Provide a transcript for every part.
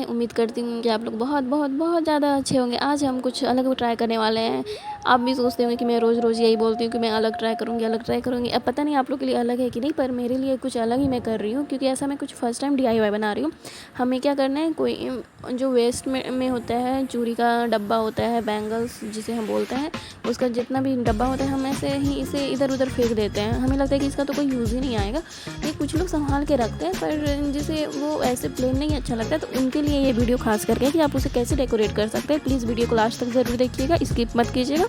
मैं उम्मीद करती हूँ कि आप लोग बहुत बहुत बहुत ज़्यादा अच्छे होंगे। आज हम कुछ अलग ट्राई करने वाले हैं। आप भी सोचते होंगे कि मैं रोज़-रोज़ यही बोलती हूँ कि मैं अलग ट्राई करूँगी, अलग ट्राई करूँगी। अब पता नहीं आप लोग के लिए अलग है कि नहीं, पर मेरे लिए कुछ अलग ही मैं कर रही हूँ, क्योंकि ऐसा मैं कुछ फ़र्स्ट टाइम डीआईवाई बना रही हूँ। हमें क्या करना है, कोई जो वेस्ट में होता है, चूड़ी का डब्बा होता है, बैंगल्स जिसे हम बोलते हैं, उसका जितना भी डब्बा होता है, हम ऐसे ही इसे इधर-उधर फेंक देते हैं। हमें लगता है कि इसका तो कोई यूज़ ही नहीं आएगा। ये कुछ लोग सँभाल के रखते हैं, पर जिसे वो ऐसे प्लेन नहीं अच्छा लगता है, तो उनके लिए ये वीडियो खास करके है कि आप उसे कैसे डेकोरेट कर सकते हैं। प्लीज़ वीडियो को लास्ट तक ज़रूर देखिएगा, स्किप मत कीजिएगा।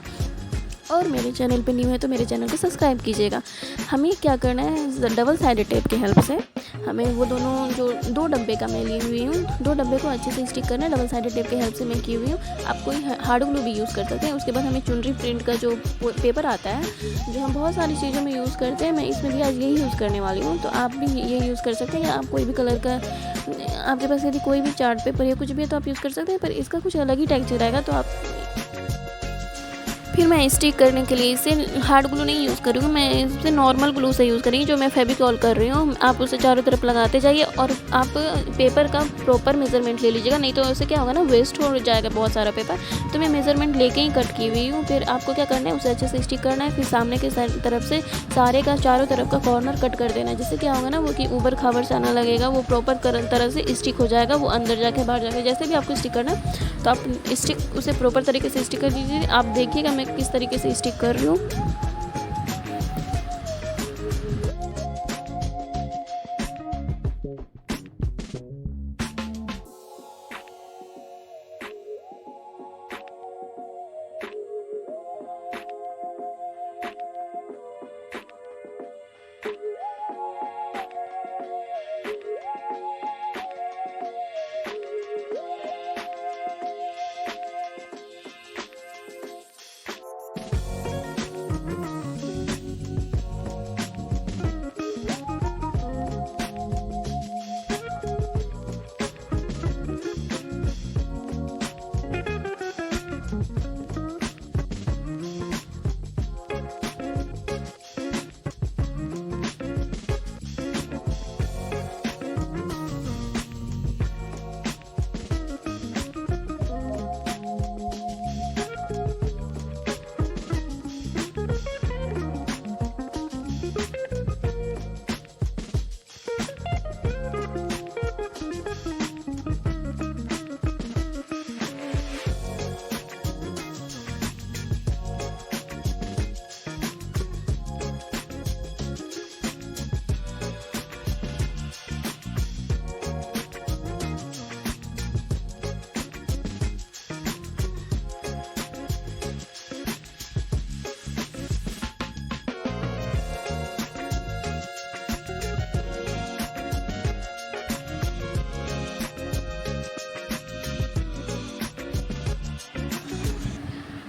और मेरे चैनल पे न्यू है तो मेरे चैनल को सब्सक्राइब कीजिएगा। हमें क्या करना है, डबल साइडेड टेप की हेल्प से हमें वो दोनों जो 2 डब्बे का मैं ली हुई हूँ, 2 डब्बे को अच्छे से स्टिक करना है। डबल साइडेड टेप की हेल्प से मैं की हुई हूँ। आप कोई हार्ड ग्लू भी यूज़ कर सकते हैं। उसके बाद हमें चुनरी प्रिंट का जो पेपर आता है, जो हम बहुत सारी चीज़ों में यूज़ करते हैं, मैं इसमें भी आज यही यूज़ करने वाली हूँ। तो आप भी ये यूज़ कर सकते हैं, या आप कोई भी कलर का, आपके पास यदि कोई भी चार्ट पेपर या कुछ भी है तो आप यूज़ कर सकते हैं, पर इसका कुछ अलग ही टेक्सचर आएगा। तो आप फिर मैं स्टिक करने के लिए इसे हार्ड ग्लू नहीं यूज़ करूँगी, मैं इसे नॉर्मल ग्लू से यूज़ करूँगी, जो मैं फेविकॉल कर रही हूँ। आप उसे चारों तरफ लगाते जाइए और आप पेपर का प्रॉपर मेज़रमेंट ले लीजिएगा, नहीं तो उससे क्या होगा ना, वेस्ट हो जाएगा बहुत सारा पेपर। तो मैं मेज़रमेंट लेके ही कट की हुई हूँ। फिर आपको क्या करना है, उसे अच्छे से स्टिक करना है। फिर सामने के तरफ से सारे का चारों तरफ का कॉर्नर कट कर देना है, जिससे क्या होगा ना, वो कि ऊबर खाबर सा ना लगेगा, वो प्रॉपर तरह से स्टिक हो जाएगा, वो अंदर जाके बाहर जाके। जैसे भी आपको स्टिक करना है तो आप स्टिक उसे प्रॉपर तरीके से स्टिक कर दीजिए। आप देखिएगा मैं किस तरीके से स्टिक कर रही हूँ।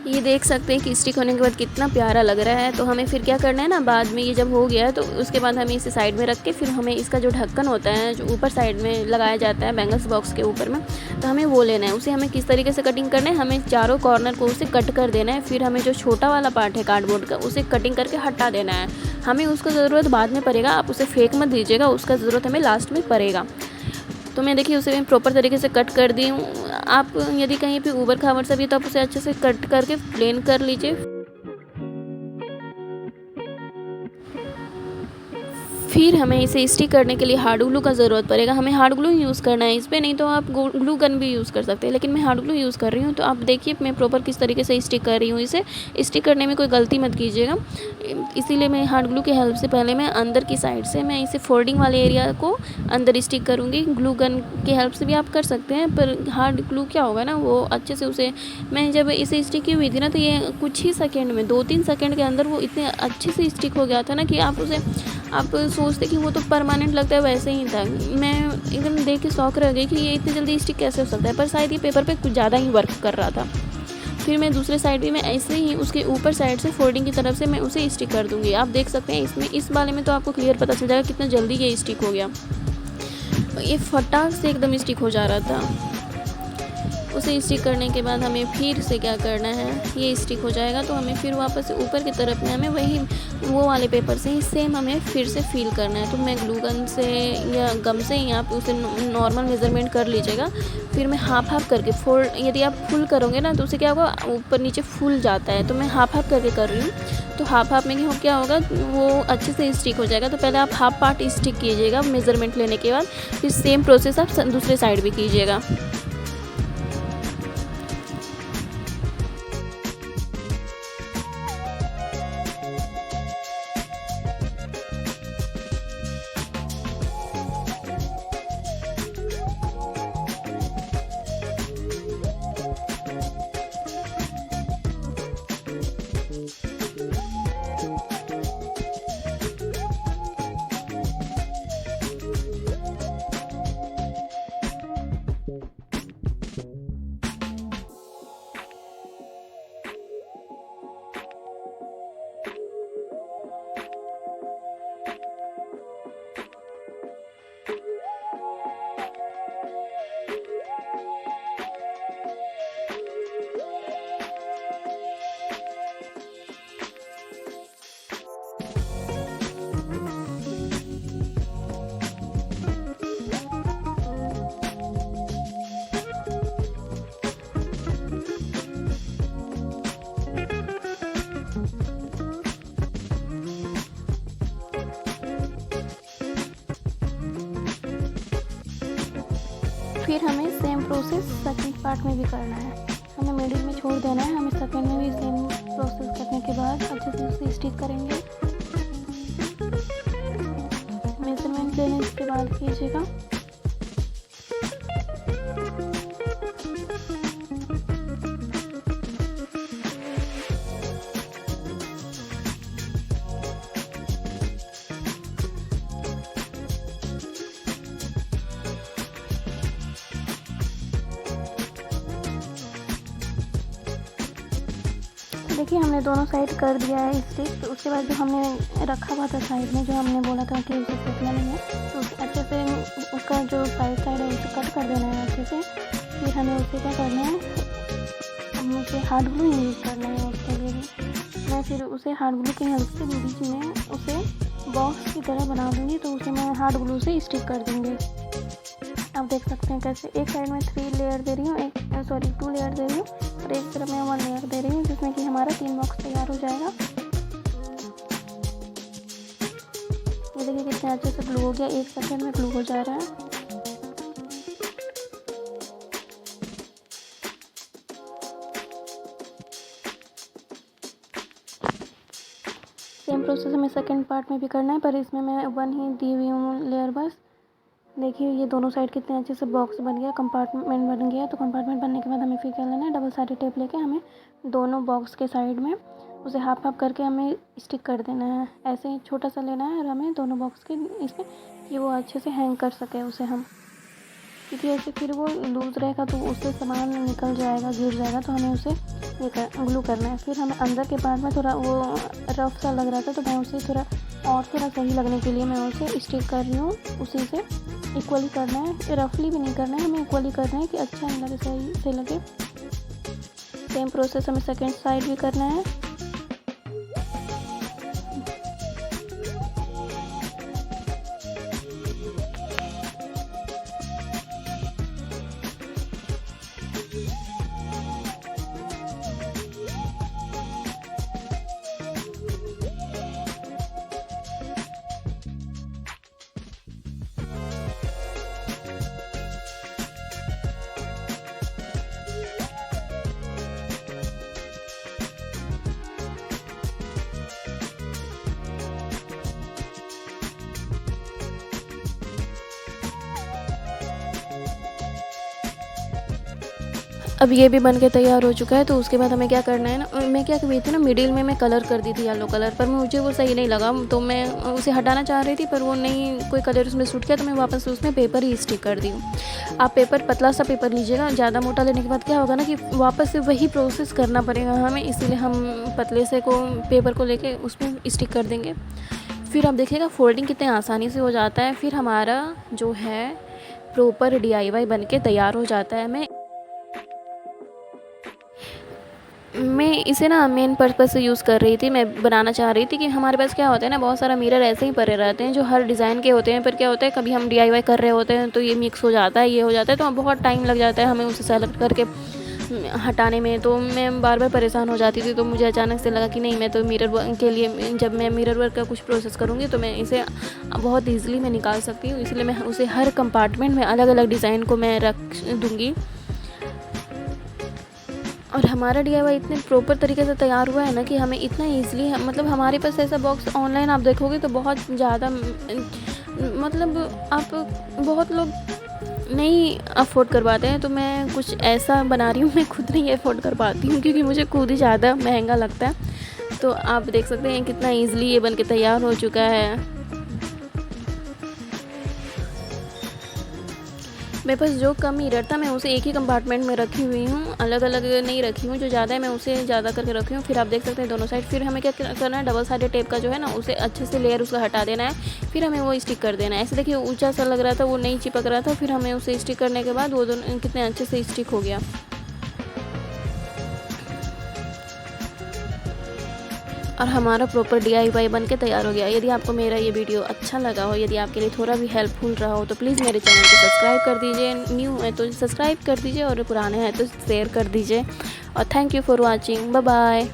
ये देख सकते हैं कि स्टिक होने के बाद कितना प्यारा लग रहा है। तो हमें फिर क्या करना है ना, बाद में ये जब हो गया है तो उसके बाद हमें इसे साइड में रख के, फिर हमें इसका जो ढक्कन होता है, जो ऊपर साइड में लगाया जाता है बैंगल्स बॉक्स के ऊपर में, तो हमें वो लेना है। उसे हमें किस तरीके से कटिंग करना है, हमें चारों कॉर्नर को उसे कट कर देना है। फिर हमें जो छोटा वाला पार्ट है कार्डबोर्ड का, उसे कटिंग करके हटा देना है। हमें उसका ज़रूरत बाद में पड़ेगा, आप उसे फेंक मत दीजिएगा, उसका ज़रूरत हमें लास्ट में पड़ेगा। तो मैं देखिए उसे मैं प्रॉपर तरीके से कट कर दी हूँ। आप यदि कहीं पे ऊबर खाबर सा भी, तो आप उसे अच्छे से कट करके प्लेन कर लीजिए। फिर हमें इसे स्टिक करने के लिए हार्ड ग्लू का ज़रूरत पड़ेगा। हमें हार्ड ग्लू यूज़ करना है इस पे, नहीं तो आप ग्लू गन भी यूज़ कर सकते हैं, लेकिन मैं हार्ड ग्लू यूज़ कर रही हूँ। तो आप देखिए मैं प्रॉपर किस तरीके से स्टिक कर रही हूँ इसे। स्टिक करने में कोई गलती मत कीजिएगा, इसीलिए मैं हार्ड ग्लू की हेल्प से पहले मैं अंदर की साइड से मैं इसे फोल्डिंग वाले एरिया को अंदर स्टिक करूँगी। ग्लू गन की हेल्प से भी आप कर सकते हैं, पर हार्ड ग्लू क्या होगा ना, वो अच्छे से उसे, मैं जब इसे स्टिक की हुई थी ना, तो ये कुछ ही सेकेंड में, 2-3 सेकेंड के अंदर वो इतने अच्छे से स्टिक हो गया था ना, कि आप सोचते कि वो तो परमानेंट लगता है, वैसे ही था। मैं एकदम देख के शौक रह गई कि ये इतनी जल्दी स्टिक कैसे हो सकता है, पर शायद ये पेपर पे कुछ ज़्यादा ही वर्क कर रहा था। फिर मैं दूसरे साइड भी मैं ऐसे ही उसके ऊपर साइड से फोल्डिंग की तरफ से मैं उसे स्टिक कर दूँगी। आप देख सकते हैं इसमें, इस वाले में तो आपको क्लियर पता चल जाएगा कितना जल्दी ये स्टिक हो गया। ये फटाक से एकदम स्टिक हो जा रहा था। उसे स्टिक करने के बाद हमें फिर से क्या करना है, ये स्टिक हो जाएगा तो हमें फिर वापस से ऊपर की तरफ में हमें वही वो वाले पेपर से ही सेम हमें फिर से फिल करना है। तो मैं ग्लू गन से या गम से यहाँ पे उसे नॉर्मल मेज़रमेंट कर लीजिएगा। फिर मैं हाफ हाफ करके फोल्ड, यदि आप फुल करोगे ना तो उसे क्या होगा, ऊपर नीचे फूल जाता है। तो मैं हाफ हाफ करके कर रही हूँ। तो हाफ हाफ में क्या होगा, वो अच्छे से स्टिक हो जाएगा। तो पहले आप हाफ पार्ट स्टिक कीजिएगा मेज़रमेंट लेने के बाद, फिर सेम प्रोसेस आप दूसरे साइड भी कीजिएगा। फिर हमें सेम प्रोसेस सेकंड पार्ट में भी करना है, हमें मिडिल में छोड़ देना है। हमें सेकंड में भी सेम प्रोसेस करने के बाद अच्छे से उसे स्टिक करेंगे। मेजरमेंट लेने के बाद कीजिएगा। देखिए हमने दोनों साइड कर दिया है स्टिक। तो उसके बाद जो हमने रखा हुआ था साइड में, जो हमने बोला था कि उसे सेकना नहीं है, तो अच्छे से उसका जो साइड है उसे कट कर देना है अच्छे से। फिर हमें उसे क्या करना है, मुझे हार्ड ग्लू यूज़ करना है उसके लिए भी। मैं फिर उसे हार्ड ग्लू की हेल्प से बीच में उसे बॉक्स की तरह बना दूँगी। तो उसे मैं हार्ड ग्लू से स्टिक कर दूँगी। आप देख सकते हैं कैसे एक साइड में 3 लेयर दे रही हूँ, 2 लेयर दे रही हूँ, और एक तरफ मैं 1 लेयर दे रही हूँ, जिसमें कि हमारा 3 बॉक्स तैयार हो जाएगा। ये देखिए कितने अच्छे से ग्लू हो गया, 1 सेकंड में ग्लू हो जा रहा है। सेम प्रोसेस हमें सेकंड पार्ट में भी करना है, पर इसमें मैं 1 ही दी हुई हूँ लेयर बस। देखिए ये दोनों साइड कितने अच्छे से बॉक्स बन गया, कंपार्टमेंट बन गया। तो कंपार्टमेंट बनने के बाद हमें फिर क्या लेना है, डबल साइडेड टेप लेके हमें दोनों बॉक्स के साइड में उसे हाफ हाफ करके हमें स्टिक कर देना है। ऐसे ही छोटा सा लेना है और हमें दोनों बॉक्स के इसमें कि वो अच्छे से हैंग कर सके उसे हम, क्योंकि ऐसे फिर वो लूज़ रहेगा तो उससे सामान निकल जाएगा, गिर जाएगा। तो हमें उसे ये ग्लू करना है। फिर हमें अंदर के पार्ट में थोड़ा वो रफ सा लग रहा था, तो मैं उसे थोड़ा सही लगने के लिए मैं उसे स्टिक कर रही हूँ। उसी से इक्वली करना है, रफली भी नहीं करना है, हमें इक्वली करना है कि अच्छा लगे, सही से लगे। सेम प्रोसेस हमें सेकेंड साइड भी करना है। अब ये भी बन के तैयार हो चुका है। तो उसके बाद हमें क्या करना है ना, मैं क्या कर रही थी ना, मिडिल में मैं कलर कर दी थी येलो कलर, पर मुझे वो सही नहीं लगा। तो मैं उसे हटाना चाह रही थी, पर वो नहीं, कोई कलर उसमें सूट किया, तो मैं वापस उसमें पेपर ही स्टिक कर दी हूँ। आप पेपर पतला सा पेपर लीजिएगा, ज़्यादा मोटा लेने के बाद क्या होगा ना कि वापस से वही प्रोसेस करना पड़ेगा हमें, इसीलिए हम पतले से पेपर को लेके उसमें स्टिक कर देंगे। फिर आप देखिएगा फोल्डिंग कितने आसानी से हो जाता है। फिर हमारा जो है प्रॉपर DIY बन के तैयार हो जाता है। मैं मैं इसे ना मेन पर्पज़ से यूज़ कर रही थी, मैं बनाना चाह रही थी कि हमारे पास क्या होता है ना, बहुत सारा मिरर ऐसे ही पड़े रहते हैं जो हर डिज़ाइन के होते हैं, पर क्या होता है कभी हम डीआईवाई कर रहे होते हैं तो ये मिक्स हो जाता है, ये हो जाता है, तो बहुत टाइम लग जाता है हमें उसे सेलेक्ट करके हटाने में। तो मैं बार बार परेशान हो जाती थी। तो मुझे अचानक से लगा कि नहीं, मैं तो मिरर वर्क के लिए, जब मैं मिरर वर्क का कुछ प्रोसेस करूँगी तो मैं इसे बहुत ईज़िली मैं निकाल सकती हूँ, इसलिए मैं उसे हर कंपार्टमेंट में अलग अलग डिज़ाइन को मैं रख दूँगी। और हमारा डीआईवाई इतने प्रॉपर तरीके से तैयार हुआ है ना कि हमें इतना ईज़िली, मतलब हमारे पास ऐसा बॉक्स ऑनलाइन आप देखोगे तो बहुत ज़्यादा, मतलब आप, बहुत लोग नहीं अफ़ोर्ड कर पाते हैं, तो मैं कुछ ऐसा बना रही हूँ, मैं खुद नहीं अफ़ोर्ड कर पाती हूँ क्योंकि मुझे खुद ही ज़्यादा महंगा लगता है। तो आप देख सकते हैं कितना ईज़िली ये बन के तैयार हो चुका है। मेरे पास जो कम मिरर था मैं उसे एक ही कंपार्टमेंट में रखी हुई हूँ, अलग अलग नहीं रखी हूँ। जो ज़्यादा है मैं उसे ज़्यादा करके रखी हूँ। फिर आप देख सकते हैं दोनों साइड। फिर हमें क्या करना है, डबल साइडेड टेप का जो है ना, उसे अच्छे से लेयर उसका हटा देना है। फिर हमें वो स्टिक कर देना है। ऐसे देखिए ऊंचा सा लग रहा था, वो नहीं चिपक रहा था। फिर हमें उसे स्टिक करने के बाद वो दोनों कितने अच्छे से स्टिक हो गया। और हमारा प्रॉपर डीआईवाई बन के तैयार हो गया। यदि आपको मेरा ये वीडियो अच्छा लगा हो, यदि आपके लिए थोड़ा भी हेल्पफुल रहा हो, तो प्लीज़ मेरे चैनल को सब्सक्राइब कर दीजिए। न्यू है तो सब्सक्राइब कर दीजिए और पुराने हैं तो शेयर कर दीजिए। और thank you for watching. Bye bye.